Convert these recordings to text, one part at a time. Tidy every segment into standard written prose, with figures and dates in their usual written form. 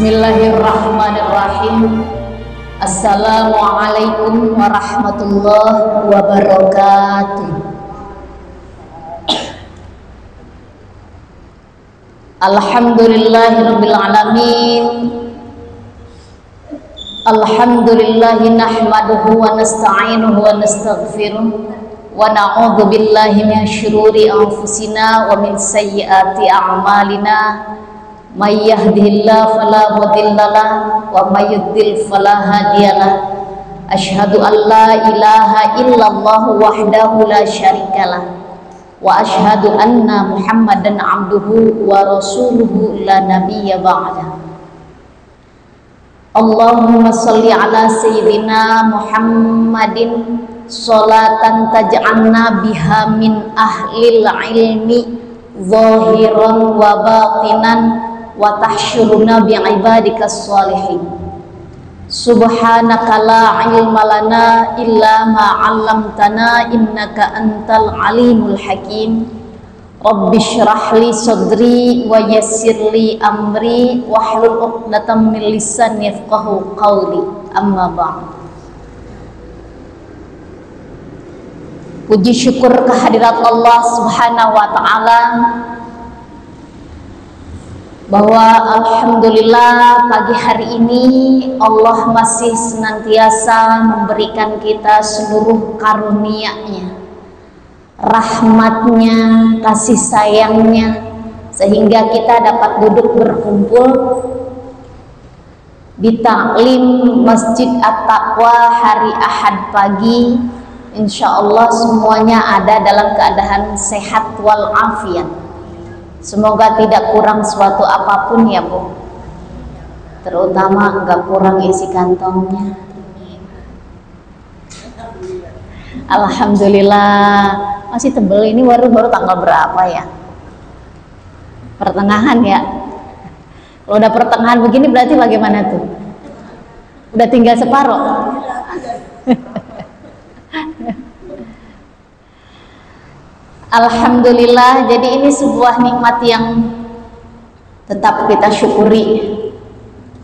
Bismillahirrahmanirrahim. Assalamualaikum warahmatullahi wabarakatuh. Alhamdulillahirabbil alamin. Alhamdulillahi nahmaduhu wa nasta'inuhu wa nastaghfiruh wa na'udzu billahi min syururi anfusina wa min sayyiati a'malina. May yahdihillahu fala mudhillalah wa may yudhlil fala hadiyalah. Asyhadu an la ilaha illallah wahdahu la syarikalah wa asyhadu anna Muhammadan abduhu wa rasuluhu la nabiyya ba'da. Allahumma shalli ala sayyidina Muhammadin sholatan taj'alna biha min ahlil ilmi zahiran wa batinan wa tahsyuruna bi'ibadikas sholihin. Subhanaka la ilma lana illa ma 'allamtana innaka antal alimul hakim. Rabbi shrah li sadri wa yassir li amri wahlul 'uqdatam min lisani yafqahu qawli. Amma ba'd. Puji syukur kehadirat Allah Subhanahu wa taala, bahwa alhamdulillah pagi hari ini Allah masih senantiasa memberikan kita seluruh karunia-Nya, rahmat-Nya, kasih sayang-Nya, sehingga kita dapat duduk berkumpul di taklim Masjid At-Taqwa hari Ahad pagi. Insya Allah semuanya ada dalam keadaan sehat walafiat. Semoga tidak kurang suatu apapun ya Bu, terutama enggak kurang isi kantongnya. Alhamdulillah masih tebel. Ini baru tanggal berapa ya? Pertengahan ya. Kalau udah pertengahan begini berarti bagaimana tuh? Udah tinggal separuh. Alhamdulillah, jadi ini sebuah nikmat yang tetap kita syukuri.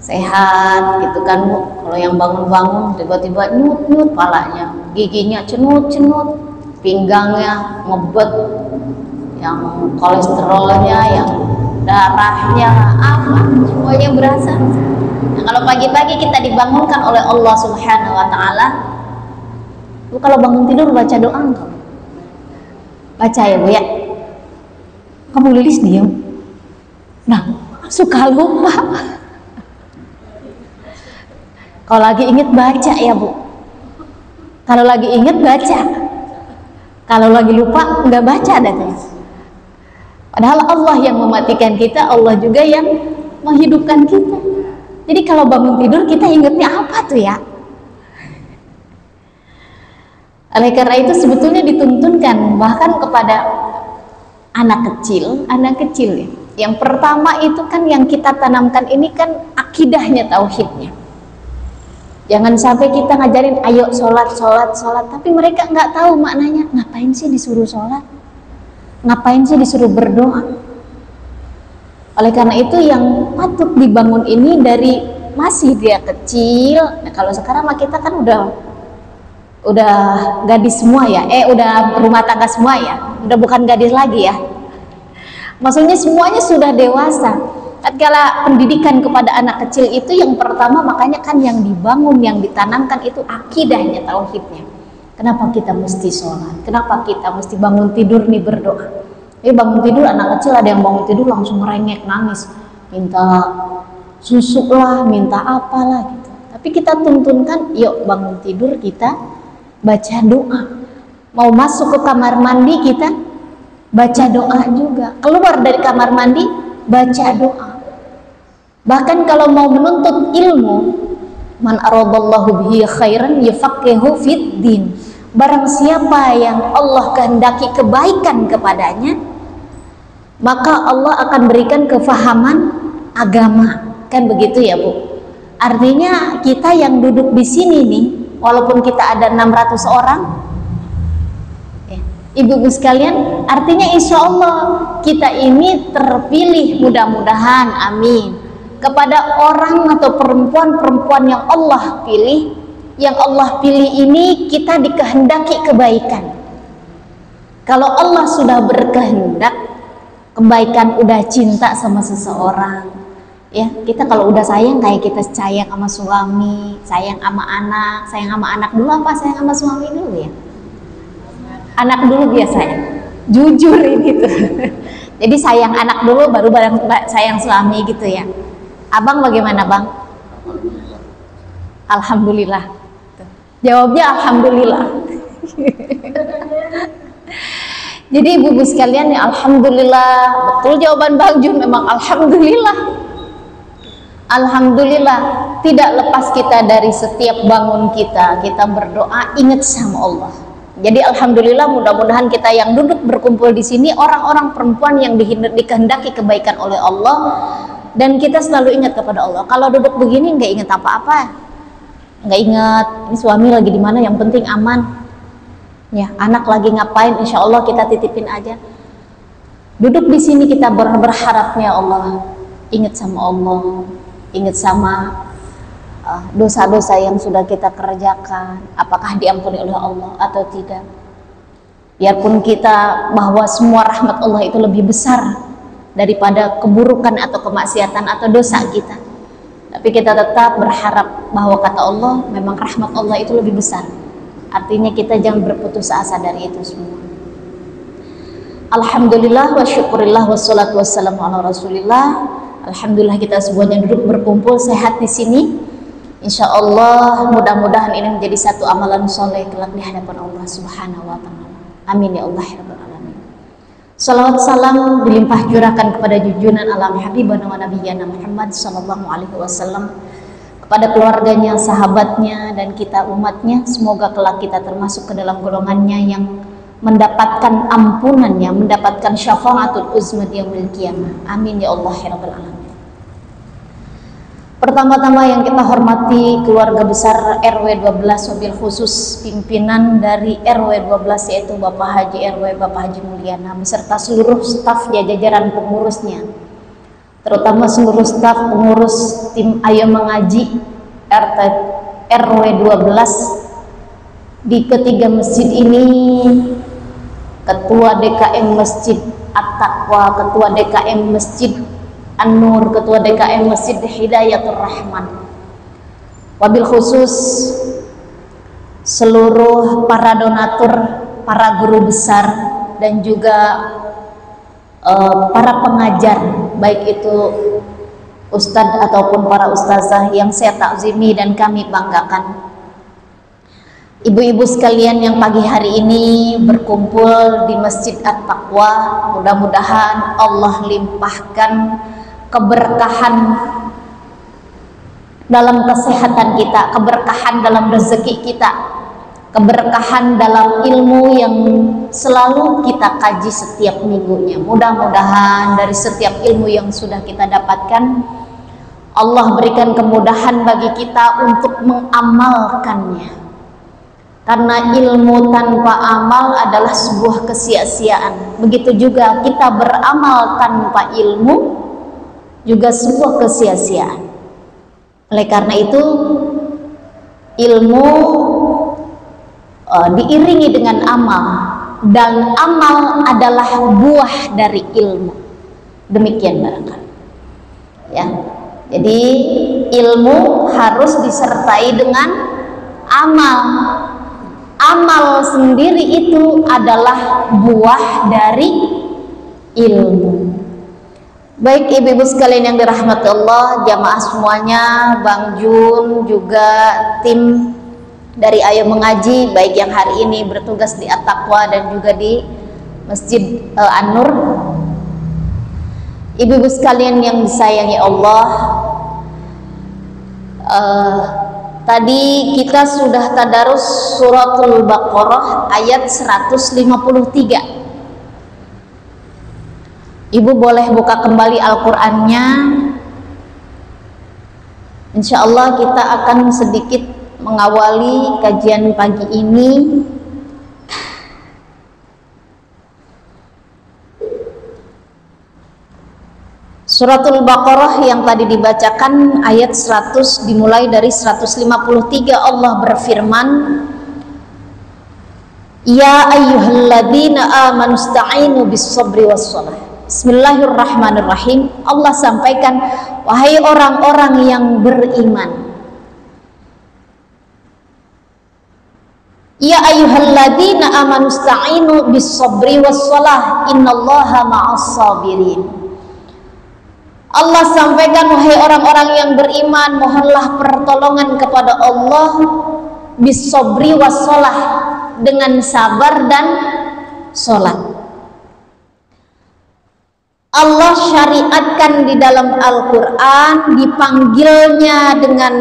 Sehat gitu kan Bu. Kalau yang bangun-bangun tiba-tiba nyut-nyut palanya, giginya cenut-cenut, pinggangnya ngebet, yang kolesterolnya, yang darahnya, apa semuanya berasa. Nah, kalau pagi-pagi kita dibangunkan oleh Allah Subhanahu wa taala, Bu kalau bangun tidur baca doa enggak? Baca ya Bu ya. Kamu Lilis diam. Nah, suka lupa. Kalau lagi inget baca ya Bu. Kalau lagi inget baca. Kalau lagi lupa nggak baca datanya. Padahal Allah yang mematikan kita, Allah juga yang menghidupkan kita. Jadi kalau bangun tidur kita ingetnya apa tuh ya? Oleh karena itu sebetulnya dituntunkan bahkan kepada anak kecil ya. Yang pertama itu kan yang kita tanamkan ini kan akidahnya, tauhidnya. Jangan sampai kita ngajarin ayo sholat, tapi mereka nggak tahu maknanya. Ngapain sih disuruh sholat? Ngapain sih disuruh berdoa? Oleh karena itu yang patut dibangun ini dari masih dia kecil. Nah kalau sekarang mah kita kan udah gadis semua ya, udah rumah tangga semua ya, udah bukan gadis lagi ya. Maksudnya semuanya sudah dewasa. Tatkala pendidikan kepada anak kecil itu yang pertama, makanya kan yang dibangun, yang ditanamkan itu akidahnya, tauhidnya. Kenapa kita mesti sholat? Kenapa kita mesti bangun tidur nih berdoa? Bangun tidur, anak kecil ada yang bangun tidur langsung merengek, nangis, minta susu lah, minta apalah gitu. Tapi kita tuntunkan, yuk bangun tidur kita baca doa. Mau masuk ke kamar mandi kita baca doa juga. Keluar dari kamar mandi baca doa. Bahkan kalau mau menuntut ilmu, man aradallahu bihi khairan yafaqihu fid din. Barang siapa yang Allah kehendaki kebaikan kepadanya, maka Allah akan berikan kefahaman agama. Kan begitu ya Bu? Artinya kita yang duduk di sini nih, walaupun kita ada 600 orang, Ibu-ibu sekalian, artinya insya Allah kita ini terpilih, mudah-mudahan, amin, kepada orang atau perempuan-perempuan yang Allah pilih. Yang Allah pilih ini kita dikehendaki kebaikan. Kalau Allah sudah berkehendak kebaikan, udah cinta sama seseorang, ya kita kalau udah sayang kayak kita sayang sama suami, sayang sama anak dulu apa sayang sama suami dulu ya? Anak dulu biasanya, jujur ini tuh. Jadi sayang anak dulu baru sayang suami gitu ya. Abang bagaimana bang? Alhamdulillah. Jawabnya alhamdulillah. Jadi ibu-ibu sekalian ya alhamdulillah, betul jawaban Bang Jun, memang alhamdulillah. Alhamdulillah, tidak lepas kita dari setiap bangun kita berdoa ingat sama Allah. Jadi alhamdulillah, mudah-mudahan kita yang duduk berkumpul di sini orang-orang perempuan yang dikehendaki kebaikan oleh Allah, dan kita selalu ingat kepada Allah. Kalau duduk begini nggak ingat apa-apa, nggak ingat ini suami lagi di mana, yang penting aman ya, anak lagi ngapain, insya Allah kita titipin aja. Duduk di sini kita berharapnya Allah, ingat sama Allah, ingat sama dosa-dosa yang sudah kita kerjakan, apakah diampuni oleh Allah atau tidak. Biarpun kita bahwa semua rahmat Allah itu lebih besar daripada keburukan atau kemaksiatan atau dosa kita, tapi kita tetap berharap bahwa kata Allah memang rahmat Allah itu lebih besar. Artinya kita jangan berputus asa dari itu semua. Alhamdulillah wa syukurillah wassalatu wassalamu ala rasulillah. Alhamdulillah kita semuanya duduk berkumpul sehat di sini. Insya Allah mudah-mudahan ini menjadi satu amalan soleh kelak di hadapan Allah Subhanahu wa Ta'ala. Amin ya Allah ya Rabbal Alamin. Salawat salam dilimpah curahkan kepada junjungan alam habibana wa nabiyyana Muhammad sallallahu alaihi wasallam, kepada keluarganya, sahabatnya, dan kita umatnya. Semoga kelak kita termasuk ke dalam golongannya yang mendapatkan ampunannya, mendapatkan syafaatul uzma di yaumil qiyamah. Amin ya Allah ya Rabbal Alamin. Pertama-tama yang kita hormati keluarga besar RW 12, wabil khusus pimpinan dari RW 12 yaitu Bapak Haji RW Bapak Haji Mulyana beserta seluruh staf jajaran pengurusnya, terutama seluruh staf pengurus tim Ayo Mengaji RW 12 di ketiga masjid ini, Ketua DKM Masjid At-Taqwa, Ketua DKM Masjid An-Nur, Ketua DKM Masjid Hidayatul Rahman, wabil khusus seluruh para donatur, para guru besar, dan juga para pengajar, baik itu ustadz ataupun para ustazah yang saya takzimi dan kami banggakan. Ibu-ibu sekalian yang pagi hari ini berkumpul di Masjid At-Taqwa, mudah-mudahan Allah limpahkan keberkahan dalam kesehatan kita, keberkahan dalam rezeki kita, keberkahan dalam ilmu yang selalu kita kaji setiap minggunya. Mudah-mudahan dari setiap ilmu yang sudah kita dapatkan, Allah berikan kemudahan bagi kita untuk mengamalkannya. Karena ilmu tanpa amal adalah sebuah kesia-siaan. Begitu juga kita beramal tanpa ilmu juga sebuah kesia-siaan. Oleh karena itu, ilmu diiringi dengan amal, dan amal adalah buah dari ilmu. Demikian barangkali ya. Jadi ilmu harus disertai dengan amal. Amal sendiri itu adalah buah dari ilmu. Baik ibu-ibu sekalian yang dirahmati Allah, jamaah semuanya, Bang Jun, juga tim dari Ayo Mengaji, baik yang hari ini bertugas di At-Taqwa dan juga di Masjid An-Nur. Ibu-ibu sekalian yang disayangi Allah, tadi kita sudah tadarus suratul Baqarah ayat 153. Ibu boleh buka kembali Al-Qur'annya. Insya Allah kita akan sedikit mengawali kajian pagi ini. Suratul Baqarah yang tadi dibacakan ayat 100 dimulai dari 153, Allah berfirman, Ya ayyuhalladzina amanu ista'inu bis-sabri was-shalah. Bismillahirrahmanirrahim. Allah sampaikan, wahai orang-orang yang beriman. Ya ayyuhalladzina amanu ista'inu bis-sabri was-shalah. Innallaha ma'as-sabirin. Allah sampaikan, wahai orang-orang yang beriman, mohonlah pertolongan kepada Allah bis-sabri was-shalah, dengan sabar dan sholat. Allah syariatkan di dalam Al-Quran, dipanggilnya dengan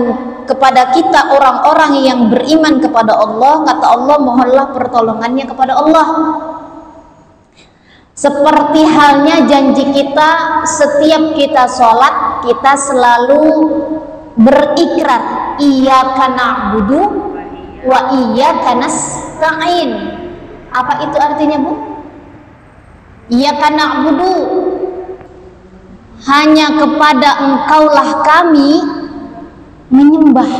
kepada kita orang-orang yang beriman kepada Allah. Kata Allah, mohonlah pertolongannya kepada Allah. Seperti halnya janji kita, setiap kita sholat, kita selalu berikrar, iyyaka na'budu wa iyyaka nasta'in. Apa itu artinya, Bu? Iyyaka na'budu, hanya kepada Engkaulah kami menyembah,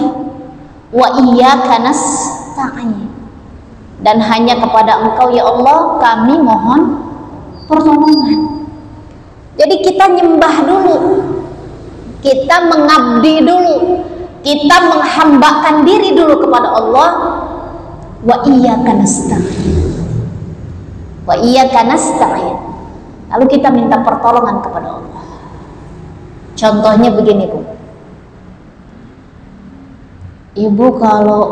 wa iyyaka nasta'in, dan hanya kepada Engkau ya Allah kami mohon pertolongan. Jadi kita nyembah dulu, kita mengabdi dulu, kita menghambakan diri dulu kepada Allah. Wa iyyaka nasta'in, wa iyyaka nasta'in, lalu kita minta pertolongan kepada Allah. Contohnya begini, Bu. Ibu, kalau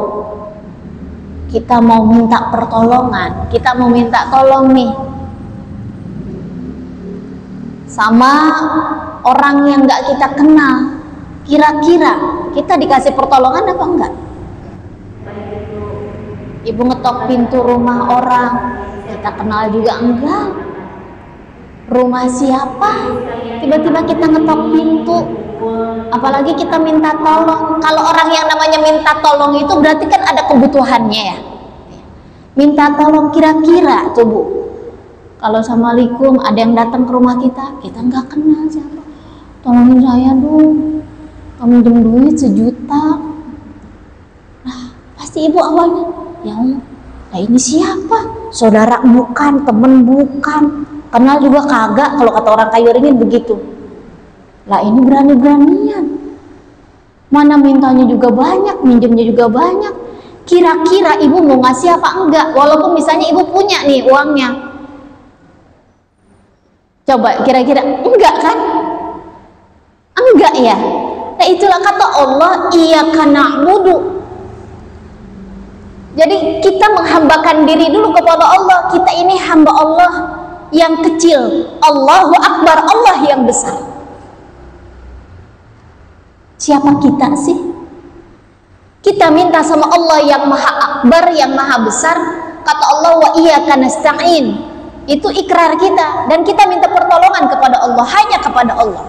kita mau minta pertolongan, kita mau minta tolong nih sama orang yang gak kita kenal, kira-kira kita dikasih pertolongan apa enggak? Ibu ngetok pintu rumah orang, kita kenal juga enggak? Rumah siapa? Tiba-tiba kita ngetok pintu, apalagi kita minta tolong. Kalau orang yang namanya minta tolong itu berarti kan ada kebutuhannya ya. Minta tolong, kira-kira tuh Bu, kalau assalamualaikum ada yang datang ke rumah kita nggak kenal siapa, tolongin saya dong, kamu pinjam duit 1 juta. Nah pasti ibu awalnya, ya Allah, nah ini siapa? Saudara bukan, temen bukan, kenal juga kagak. Kalau kata orang kayu ringin begitu. Lah ini berani-beranian, mana mintanya juga banyak, minjemnya juga banyak. Kira-kira ibu mau ngasih apa enggak? Walaupun misalnya ibu punya nih uangnya, coba kira-kira enggak kan? Enggak ya? Nah itulah kata Allah, iyyaka na'budu. Jadi kita menghambakan diri dulu kepada Allah. Kita ini hamba Allah yang kecil, Allahu Akbar, Allah yang besar. Siapa kita sih? Kita minta sama Allah yang maha akbar, yang maha besar. Kata Allah, wa iyyaka nasta'in, itu ikrar kita, dan kita minta pertolongan kepada Allah, hanya kepada Allah.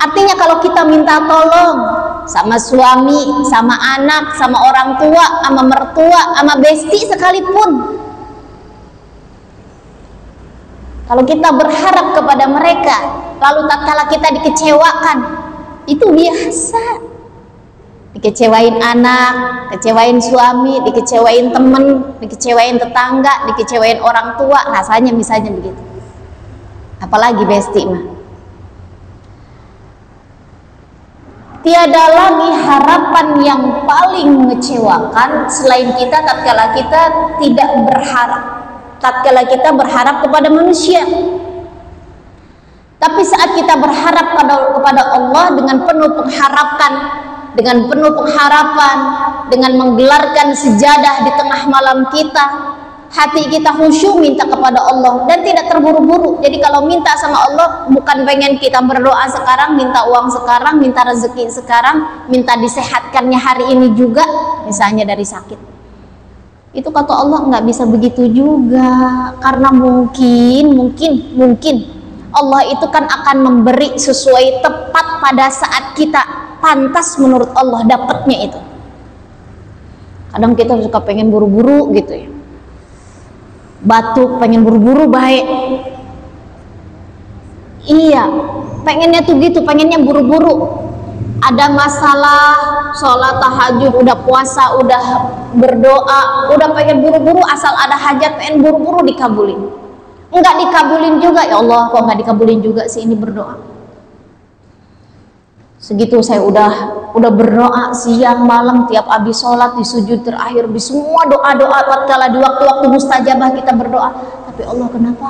Artinya kalau kita minta tolong sama suami, sama anak, sama orang tua, sama mertua, sama besti sekalipun, kalau kita berharap kepada mereka, lalu tatkala kita dikecewakan, itu biasa. Dikecewain anak, kecewain suami, dikecewain temen, dikecewain tetangga, dikecewain orang tua, rasanya misalnya begitu. Apalagi besti mah. Tiada lagi harapan yang paling mengecewakan selain kita tatkala kita tidak berharap, tatkala kita berharap kepada manusia. Tapi saat kita berharap kepada Allah dengan penuh pengharapan, dengan menggelarkan sejadah di tengah malam kita, hati kita khusyuk minta kepada Allah dan tidak terburu-buru. Jadi kalau minta sama Allah bukan pengen kita berdoa sekarang, minta uang sekarang, minta rezeki sekarang, minta disehatkannya hari ini juga, misalnya dari sakit. Itu kata Allah nggak bisa begitu juga, karena mungkin Allah itu kan akan memberi sesuai tepat pada saat kita pantas menurut Allah dapatnya itu. Kadang kita suka pengen buru-buru gitu ya, batuk pengen buru-buru baik, Iya, pengennya tuh gitu, pengennya buru-buru. Ada masalah, sholat tahajud, udah puasa, udah berdoa, udah pengen buru-buru, asal ada hajat pengen buru-buru dikabulin. Enggak dikabulin juga, ya Allah kok enggak dikabulin juga sih ini berdoa. Segitu saya udah berdoa siang malam, tiap habis sholat, di sujud terakhir, di semua doa-doa tatkala di waktu-waktu mustajabah kita berdoa. Tapi Allah kenapa?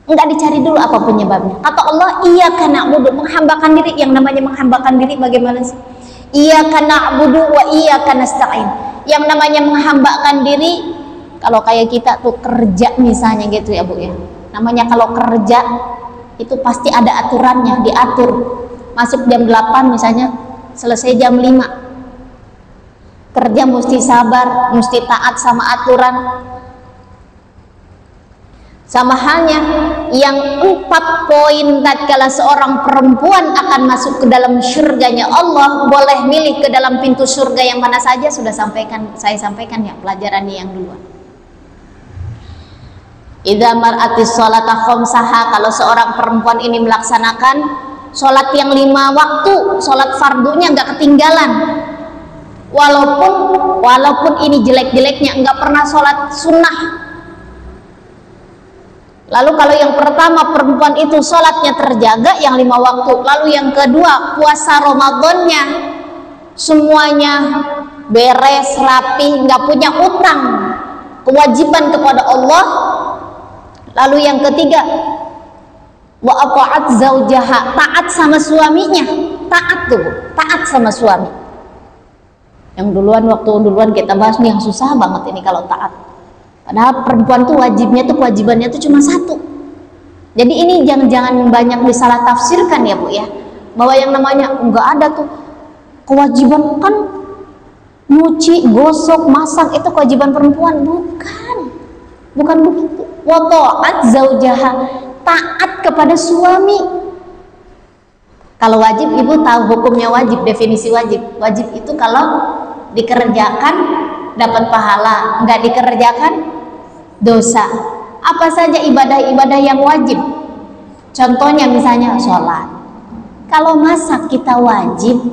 Enggak dicari dulu apa penyebabnya. Kata Allah, iyyaka na'budu, menghambakan diri. Yang namanya menghambakan diri bagaimana sih? Iyyaka na'budu wa iyyaka nasta'in. Yang namanya menghambakan diri, kalau kayak kita tuh kerja misalnya gitu ya Bu ya. Namanya kalau kerja itu pasti ada aturannya, diatur. Masuk jam 8 misalnya, selesai jam 5. Kerja mesti sabar, mesti taat sama aturan. Sama halnya yang 4 poin tatkala seorang perempuan akan masuk ke dalam surganya Allah, boleh milih ke dalam pintu surga yang mana saja, sudah saya sampaikan ya pelajaran yang duluan. Idza mar'atis sholata khamsaha, kalau seorang perempuan ini melaksanakan sholat yang 5 waktu, sholat fardunya nggak ketinggalan, walaupun ini jelek-jeleknya nggak pernah sholat sunnah. Lalu kalau yang pertama perempuan itu sholatnya terjaga yang 5 waktu, lalu yang kedua puasa Ramadannya semuanya beres rapi, nggak punya utang kewajiban kepada Allah. Lalu yang ketiga wa ata'at zaujaha, taat sama suaminya, taat sama suami. Yang duluan kita bahas nih yang susah banget ini kalau taat. Padahal perempuan tuh kewajibannya tuh cuma 1. Jadi ini jangan banyak disalah tafsirkan ya Bu ya, bahwa yang namanya enggak ada tuh kewajiban kan nyuci, gosok, masak itu kewajiban perempuan, bukan begitu. Wa ta'at zaujaha, taat kepada suami. Kalau wajib Ibu tahu hukumnya wajib, definisi wajib. Wajib itu kalau dikerjakan dapat pahala, enggak dikerjakan dosa. Apa saja ibadah-ibadah yang wajib? Contohnya misalnya sholat. Kalau masak kita wajib,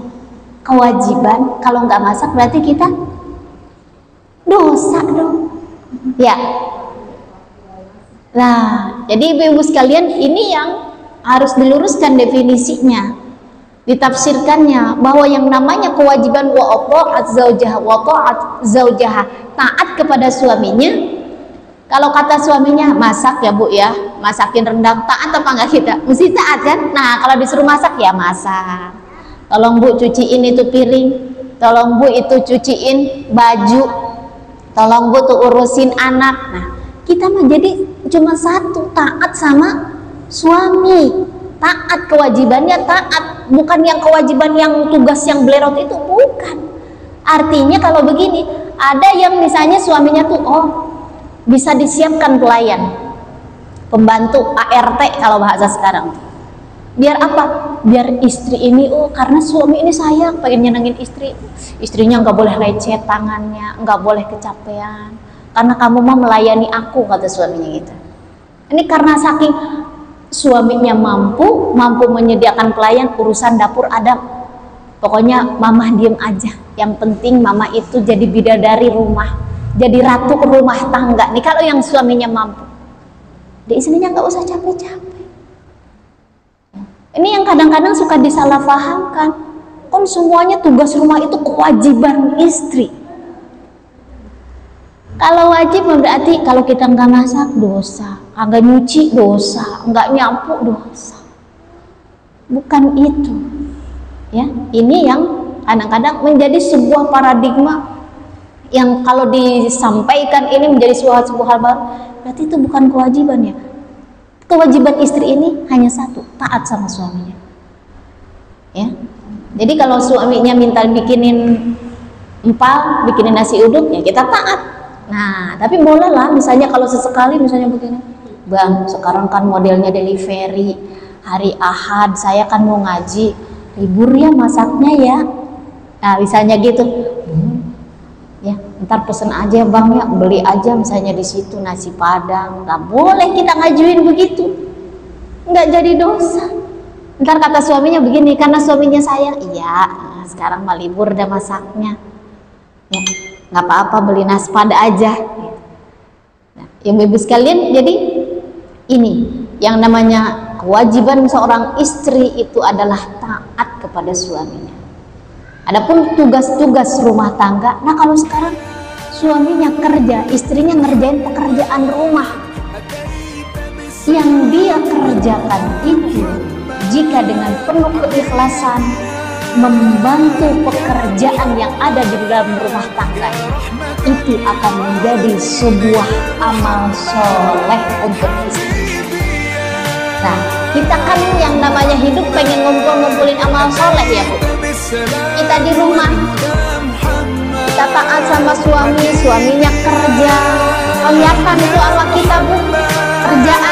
kewajiban. Kalau nggak masak berarti kita dosa dong. Ya. Nah, jadi ibu-ibu sekalian, ini yang harus diluruskan definisinya, ditafsirkannya, bahwa yang namanya kewajiban wa ta'at zaujaha, taat kepada suaminya. Kalau kata suaminya masak ya Bu ya, masakin rendang, taat apa enggak kita? Mesti taat kan? Nah, kalau disuruh masak ya masak. Tolong Bu cuciin itu piring, tolong Bu itu cuciin baju, tolong Bu tuh urusin anak. Nah, kita mah jadi cuma 1, taat sama suami. Taat, kewajibannya taat, bukan yang kewajiban yang tugas yang belerot itu, bukan. Artinya kalau begini, ada yang misalnya suaminya tuh bisa disiapkan pelayan, pembantu, ART kalau bahasa sekarang. Biar apa? Biar istri ini karena suami ini sayang, pengen nyenengin istri. Istrinya nggak boleh lecet tangannya, nggak boleh kecapean, karena kamu mau melayani aku, kata suaminya gitu. Ini karena saking suaminya mampu menyediakan pelayan, urusan dapur ada. Pokoknya mama diem aja, yang penting mama itu jadi bidadari rumah, jadi ratu rumah tangga nih kalau yang suaminya mampu. Di istrinya nggak usah capek-capek. Ini yang kadang-kadang suka disalahpahamkan, kan semuanya tugas rumah itu kewajiban istri. Kalau wajib berarti kalau kita nggak masak dosa, nggak nyuci dosa, nggak nyapu dosa. Bukan itu ya. Ini yang kadang-kadang menjadi sebuah paradigma yang kalau disampaikan ini menjadi sebuah hal baru, berarti itu bukan kewajiban ya. Kewajiban istri ini hanya 1, taat sama suaminya ya. Jadi kalau suaminya minta bikinin empal, bikinin nasi uduk, ya kita taat. Nah, tapi bolehlah misalnya kalau sesekali misalnya begini, Bang, sekarang kan modelnya delivery, hari Ahad saya kan mau ngaji, libur ya masaknya ya. Nah, misalnya gitu. Ya, ntar pesen aja Bang ya, beli aja misalnya di situ nasi padang. Nggak boleh kita ngajuin begitu. nggak jadi dosa. Ntar kata suaminya begini, karena suaminya sayang, iya sekarang mah libur dah masaknya, ya, nggak apa-apa beli nasi pada aja. Nah, ibu-ibu sekalian, jadi ini yang namanya kewajiban seorang istri itu adalah taat kepada suaminya. Adapun tugas-tugas rumah tangga, nah kalau sekarang suaminya kerja, istrinya ngerjain pekerjaan rumah, yang dia kerjakan itu jika dengan penuh keikhlasan membantu pekerjaan yang ada di dalam rumah tangga, itu akan menjadi sebuah amal soleh untuk istri. Nah, kita kan yang namanya hidup pengen ngumpulin amal soleh ya Bu. Kita di rumah, kita taat sama suami, suaminya kerja, kelihatan itu awak kita Bu, kerjaan